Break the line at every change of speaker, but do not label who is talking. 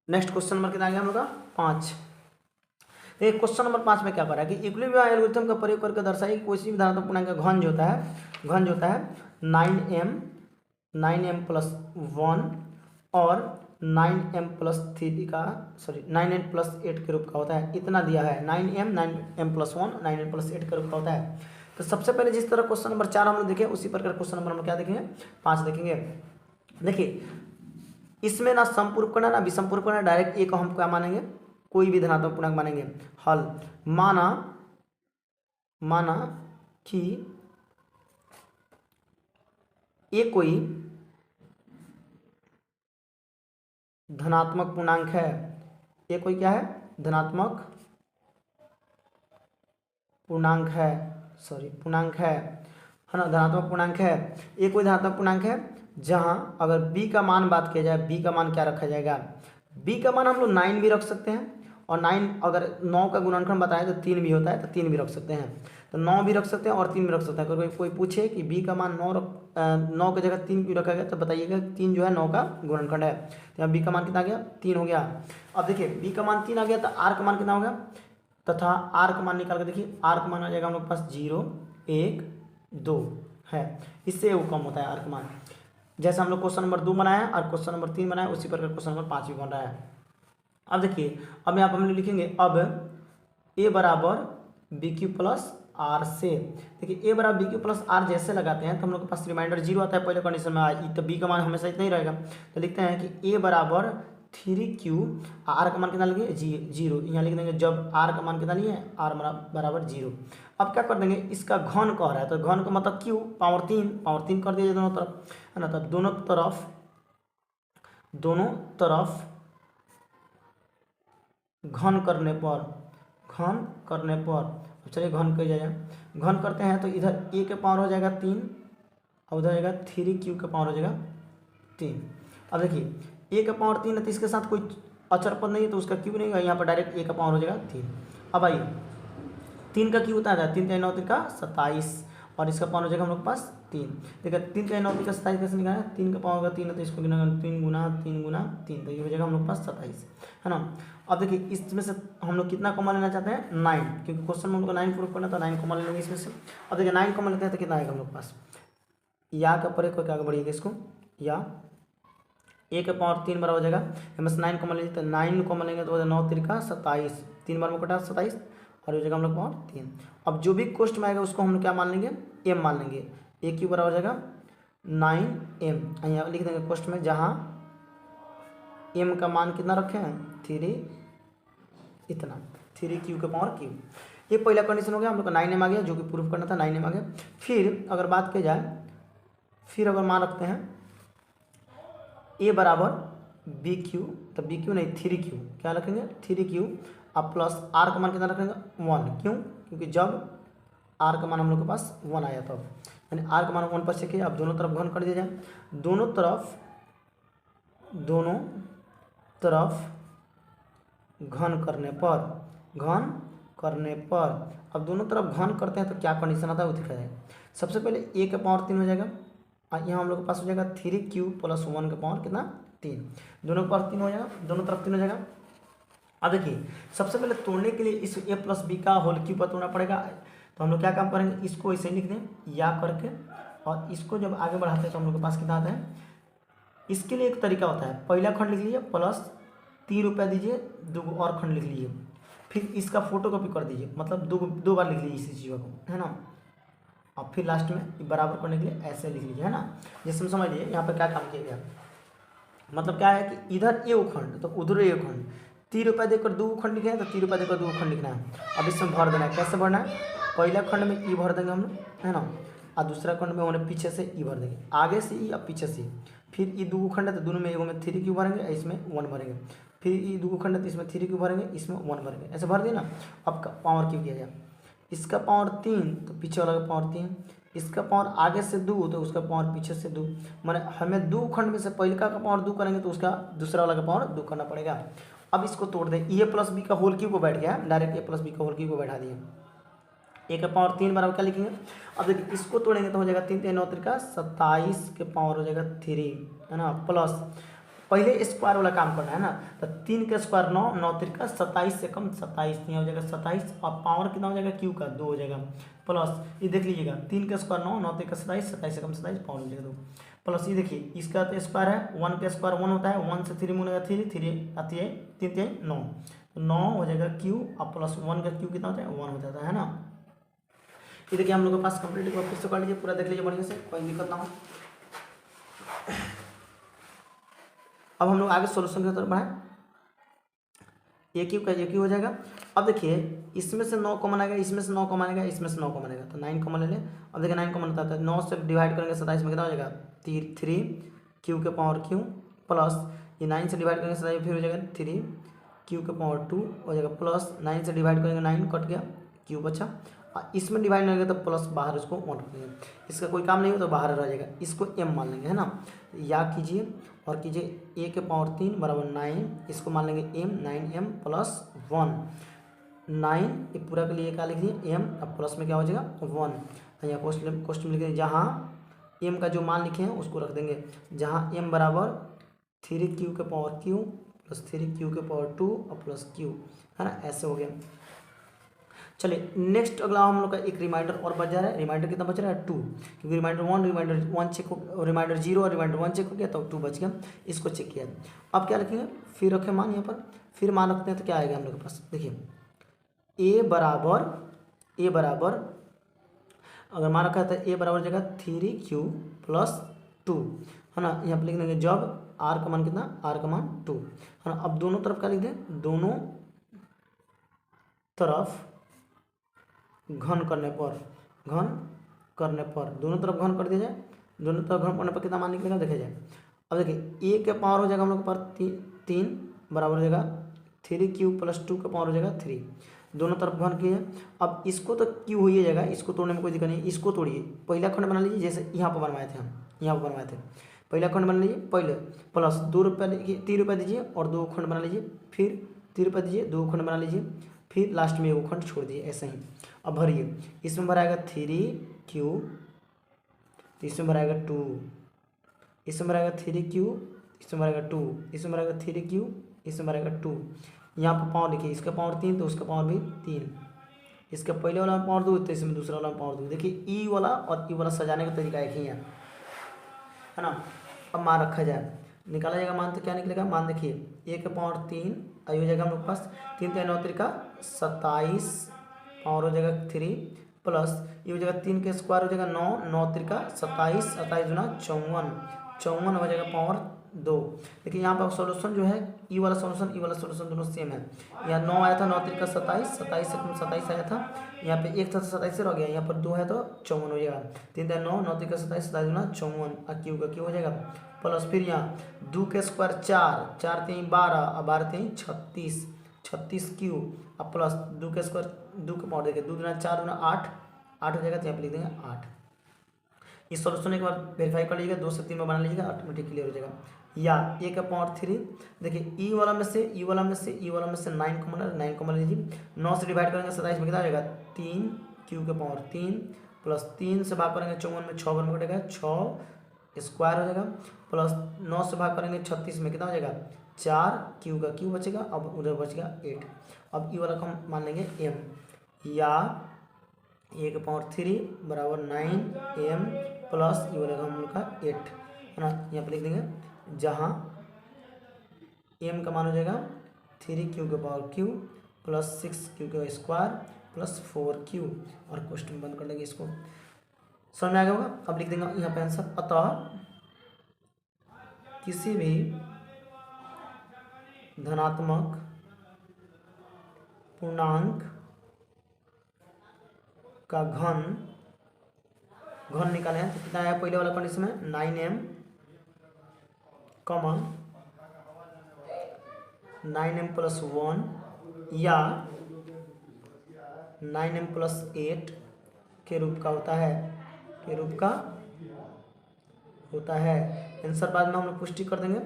Next question number कितना आ गया हम लोग का 5। देखिए क्वेश्चन नंबर 5 में क्या कर रहा है कि इक्विलिब्रियम एल्गोरिथम का प्रयोग करके दर्शाइए कि कोई भी धनात्मक पूर्णांक का घन जो होता है 9m प्लस 1 और 9n प्लस 8 के रूप का होता है। इतना दिया है 9m प्लस 1 9n प्लस 8 के रूप का होता है। तो सबसे पहले जिस तरह क्वेश्चन नंबर 4 हम लोग देखें उसी प्रकार क्वेश्चन नंबर हम क्या देखेंगे 5 देखेंगे। देखिए इसमें ना समपूर्व करना ना विषमपूर्व करना, डायरेक्ट एक हम क्या मानेंगे कोई भी धनात्मक पूर्णांक मानेंगे। हल माना कि ये कोई धनात्मक पूर्णांक है, ये कोई क्या है धनात्मक पूर्णांक है, पूर्णांक है ना, धनात्मक पूर्णांक है। ये कोई धनात्मक पूर्णांक है जहां अगर b का मान बात किया जाए, b का मान क्या रखा जाएगा, b का मान हम लोग 9 भी रख सकते हैं और 9 अगर 9 का गुणनखंड बताएं तो 3 भी होता है तो 3 भी रख सकते हैं। तो 9 भी रख सकते हैं और 3 भी रख सकते हैं। अगर कोई पूछे कि b का मान 9 की जगह 3 क्यों रखा गया तो बताइएगा 3 जो है 9 का गुणनखंड है। तो यहाँ b का मान कितना आ गया 3 हो गया। अब देखिए b का मान 3 आ गया तो r का मान कितना होगा, तथा r का मान निकाल के देखिए r का मान आ जाएगा हम लोग के पास 0 1 2 है। इससे वो कम होता है r का मान। जैसे हम लोग क्वेश्चन नंबर 2 बनाया और क्वेश्चन नंबर 3 बनाया उसी प्रकार क्वेश्चन नंबर 5 भी बन रहा है। अब देखिए अब यहाँ पर हम लोग लिखेंगे अब a बराबर बी क्यू प्लस आर से। देखिए a बराबर बी क्यू प्लस आर जैसे लगाते हैं तो हम लोग के पास रिमाइंडर 0 आता है पहले कंडीशन में, तो b का मान हमेशा इतना ही रहेगा। तो लिखते हैं कि a बराबर 3q, r का मान कितना लेंगे 0, यहाँ लिख देंगे जब r का मान कितना लिए r बराबर 0। अब क्या कर देंगे इसका घन कह रहा है तो घन का मतलब q पावर 3 कर दिया दोनों तरफ है ना। तब दोनों तरफ घन करने पर चलिए घन कर जाएगा, घन करते हैं तो इधर a के पावर हो जाएगा 3 और उधर जाएगा 3q का पावर हो जाएगा 3। अब देखिए a का पावर 3 है तो इसके साथ कोई अचर पद नहीं है तो उसका क्यूब नहीं है, यहाँ पर डायरेक्ट a का पावर हो जाएगा 3। अब आइए 3 का क्यूब होता है 3 3 9 का 27 और इसका पावर हो जाएगा हम लोग के पास 3। देखिए 3 3 9 का 27 कैसे निकाला, 3 का पावर होगा 3 है तो इसको गिना 3 गुना 3 तो ये हो जाएगा हम लोग के पास 27 है ना। अब देखिए इसमें से हम लोग कितना कॉमन लेना चाहते हैं 9, क्योंकि क्वेश्चन में हम लोग को 9 प्रूफ करना था, 9 कॉमन लेंगे इसमें से। अब देखिए 9 कॉमन लेते हैं तो कितना आएगा हम लोग के पास, या का परे को क्या बढ़िएगा इसको, या a का पावर 3 बार हो जाएगा, हमें से 9 कॉमन लेंगे तो 9 कॉमन लेंगे तो 9 3 27, 3 बार में कटा 27 और हो जाएगा हम लोग पावर 3। अब जो भी कोष्ट में आएगा उसको हम लोग क्या मान लेंगे m मान लेंगे, a क्यू बराबर हो जाएगा 9m, यहाँ लिख देंगे कोष्ट में जहाँ m का मान कितना रखे हैं 3, इतना 3q के पावर q। ये पहला कंडीशन हो गया, हम लोग का 9m आ गया जो कि प्रूफ करना था, 9m आ गया। फिर अगर बात की जाए, फिर अगर मान रखते हैं a बराबर बी क्यू, तो बी क्यू नहीं 3q, क्या रखेंगे 3q अब प्लस r का मान कितना रखेंगे 1, क्यों क्योंकि जब r का मान हम लोग के पास 1 आया तब, यानी r का मान 1 पर से किया। अब दोनों तरफ घन कर दिया जाए, दोनों तरफ घन करने पर अब दोनों तरफ घन करते हैं तो क्या कंडीशन आता है वो दिखा जाएगा। सबसे पहले a का पावर 3 हो जाएगा और यहाँ हम लोग के पास हो जाएगा 3q प्लस 1 का पावर कितना 3, दोनों का पावर 3 हो जाएगा, दोनों तरफ 3 हो जाएगा। अब देखिए सबसे पहले तोड़ने के लिए इस a प्लस बी का होल क्यूब पर तोड़ना पड़ेगा, तो हम लोग क्या काम करेंगे इसको ऐसे लिख दें या करके, और इसको जब आगे बढ़ाते हैं तो हम लोग के पास कितना आता है। इसके लिए एक तरीका होता है, पहला खंड लिख लीजिए प्लस 3 रुपया दीजिए, 2 और खंड लिख लीजिए, फिर इसका फोटो कॉपी कर दीजिए, मतलब दो बार लिख लीजिए इसी चीज़ को है ना। और फिर लास्ट में बराबर करने के लिए ऐसे लिख लीजिए है ना। जैसे समझ लीजिए यहाँ पर क्या काम किया गया, मतलब क्या है कि इधर ए खंड तो उधर ए खंड, 3 रुपया देकर 2 खंड लिखे हैं तो 3 रुपया देकर 2 खंड लिखना है। अब इसमें भर देना है, कैसे भरना है, पहला खंड में ई भर देंगे हम लोग है ना, और दूसरा खंड में उन्हें पीछे से ई भर देंगे, आगे से ई और पीछे से। फिर ये 2 खंड है तो दोनों में एगो में 3 क्यों भरेंगे, इसमें 1 भरेंगे, फिर ये 2 खंड है तो इसमें 3 क्यों भरेंगे, इसमें 1 भरेंगे, ऐसे भर दिए ना। अब पावर क्यों किया जाए, इसका पावर 3 तो पीछे वाला का पावर 3, इसका पावर आगे से 2 तो उसका पावर पीछे से 2, माने हमें 2 खंड में से पहले का पावर 2 करेंगे तो उसका दूसरा वाला का पावर 2 करना पड़ेगा। अब इसको तोड़ दें, ए प्लस बी का होल क्यूब को बैठ गया, डायरेक्ट ए प्लस बी का होल क्यूब को बैठा दिए, ए का पावर 3 बराबर क्या लिखेंगे। अब देखिए इसको तोड़ेंगे तो हो जाएगा 3 3 9 का 27 के पावर हो जाएगा 3 है ना, प्लस पहले स्क्वायर वाला काम करना है ना, तो 3 का स्क्वायर 9, 9 3 का 27 से कम 27, यहाँ हो जाएगा 27 और पावर कितना हो जाएगा क्यू का 2 हो जाएगा, प्लस ये देख लीजिएगा 3 का स्क्वायर 9, 9 3 का 27, 27 से कम 27 पावर हो जाएगा 2, प्लस ये देखिए इसका तो स्क्वायर है 1 का स्क्वायर 1 होता है, 1 से 3 मुनेगा 3, 3 आती है 3 3 9, तो 9 हो जाएगा क्यू और प्लस 1 का क्यू कितना होता है 1 हो जाता है ना। ये देखिए हम लोग के पास कंप्लीट फिर से कर लीजिए, पूरा देख लीजिए बढ़िया से, कोई दिक्कत ना हो। अब हम लोग आगे सॉल्यूशन की तरफ बढ़ाएं, ए क्यू हो जाएगा। अब देखिए इसमें से 9 कॉमन आएगा, इसमें से 9 कॉमन आएगा, इसमें से 9 कॉमन आएगा, तो 9 कॉमन ले लें। अब देखिए 9 कॉमन आता है 9 से डिवाइड करेंगे 27 में कितना हो जाएगा 3 क्यू के पावर क्यू, प्लस ये 9 से डिवाइड करेंगे 27 फिर हो जाएगा 3 क्यू के पावर 2 हो जाएगा, प्लस 9 से डिवाइड करेंगे 9 कट गया क्यू बचा, और इसमें डिवाइड नहीं करेंगे तो प्लस बाहर इसको 1 कर देंगे, इसका कोई काम नहीं हो तो बाहर रह जाएगा, इसको m मान लेंगे है ना। या कीजिए और कीजिए a के पावर 3 बराबर 9, इसको मान लेंगे m, 9m प्लस 1, 9 ये पूरा के लिए क्या लिख दिए m, अब प्लस में क्या हो जाएगा 1, यहाँ क्वेश्चन लिख देंगे जहाँ m का जो मान लिखे हैं उसको रख देंगे, जहाँ m बराबर 3 क्यू के पावर क्यू प्लस 3 क्यू के पावर 2 और प्लस क्यू है ना, ऐसे हो गया। चलिए नेक्स्ट अगला हम लोग का एक रिमाइंडर और बच जा रहा है, रिमाइंडर कितना बच रहा है 2, क्योंकि रिमाइंडर 1 चेक हो, रिमाइंडर 0 और रिमाइंडर 1 चेक हो गया तो 2 बच गया, इसको चेक किया। अब क्या रखेंगे, फिर रखें मान यहाँ पर, फिर मान रखते हैं तो क्या आएगा हम लोग के पास, देखिए ए बराबर अगर मान रखा है तो ए बराबर जगह 3q प्लस 2 है ना, यहाँ पर लिख देंगे जब आर का मान कितना, आर का मान 2 है ना। अब दोनों तरफ क्या लिख दें, दोनों तरफ घन करने पर दोनों तरफ घन कर दिया जाए, दोनों तरफ घन करने पर कितना मान निकलेगा देखा जाए। अब देखिए ए के पावर हो जाएगा हम लोग के पास 3 बराबर हो जाएगा 3q प्लस 2 का पावर हो जाएगा 3, दोनों तरफ घन किए। अब इसको तो क्यू हो ही जाएगा, इसको तोड़ने में कोई दिक्कत नहीं, इसको तोड़िए, पहला खंड बना लीजिए जैसे यहाँ पर बनवाए थे हम, यहाँ पर बनवाए थे, पहला खंड बना लीजिए पहले, प्लस 2 रुपये 3 रुपये दीजिए और 2 खंड बना लीजिए, फिर 3 रुपये दीजिए 2 खंड बना लीजिए, फिर लास्ट में 1 खंड छोड़ दीजिए, ऐसे ही। अब भरिए, इसमें भराएगा 3q, इसमें भराएगा 2, इसमें भराएगा 3q, इसमें भराएगा 2, इसमें भराएगा 3q, इसमें भराएगा 2, यहाँ पर पावर लिखिए, इसका पावर 3 तो उसका पावर भी 3, इसका पहले वाला पावर 2 तो इसमें दूसरा वाला पावर 2। देखिए ई वाला और ई वाला सजाने का तरीका एक ही है ना। अब मान रखा जाए, निकाला जाएगा मान, तो क्या निकलेगा मान, देखिए ए के पावर 3 आई हो जाएगा हम लोग के पास 3 3 9 3 का 27 पावर हो जाएगा 3, प्लस ये हो जाएगा 3 के स्क्वायर हो जाएगा 9, 9 3 का 27, 27 गुना 54 हो जाएगा पावर 2। देखिए यहाँ पर सॉल्यूशन जो है ई वाला सॉल्यूशन दोनों सेम है, यहाँ 9 आया था 9 3 का 27, 27 से 27 आया था, यहाँ पे 1 था 27 से रह गया, यहाँ पर 2 है तो 54 हो जाएगा, 3 3 9, 9 3 का 27, 27 गुना 54 और क्यू का क्यू हो जाएगा, प्लस फिर यहाँ 2 के स्क्वायर 4, 4 3 12 और 12 3 36, 36 क्यू और प्लस 2 के स्क्वायर 2 का पावर देखिए 2 दुना 4 दुना 8, 8 हो जाएगा तो यहाँ पे लिख देंगे 8। इस सॉल्यूशन एक बार वेरीफाई कर लीजिएगा, 2 से 3 में बना लीजिएगा, ऑटोमेटिक क्लियर हो जाएगा। या ए का पावर 3, देखिए ई वाला में से 9 कॉमन है, 9 कॉमन लीजिए, 9 से डिवाइड करेंगे 27 में कितना हो जाएगा 3 क्यू के पावर 3, प्लस 3 से भाग करेंगे 54 में 6 में कटेगा 6 स्क्वायर हो जाएगा, प्लस 9 से भाग करेंगे 36 में कितना हो जाएगा 4 क्यू का क्यू बचेगा, अब उधर बचेगा 8। अब ई वाला को हम मान लेंगे m, या ए के पावर 3 बराबर 9m प्लस ई वाला हम लोग का 8 है ना, यहाँ पर लिख देंगे जहाँ m का मान हो जाएगा 3q के पावर q प्लस 6q का स्क्वायर प्लस 4q, और क्वेश्चन बंद कर लेंगे, इसको समझ में आ गया होगा। अब लिख देंगे यहाँ पे आंसर, अतः किसी भी धनात्मक पूर्णांक का घन निकाले हैं तो कितना आया पहले वाला कंडीशन में 9m कॉमन 9m प्लस 1 या 9m प्लस 8 के रूप का होता है, आंसर बाद में हम लोग पुष्टि कर देंगे।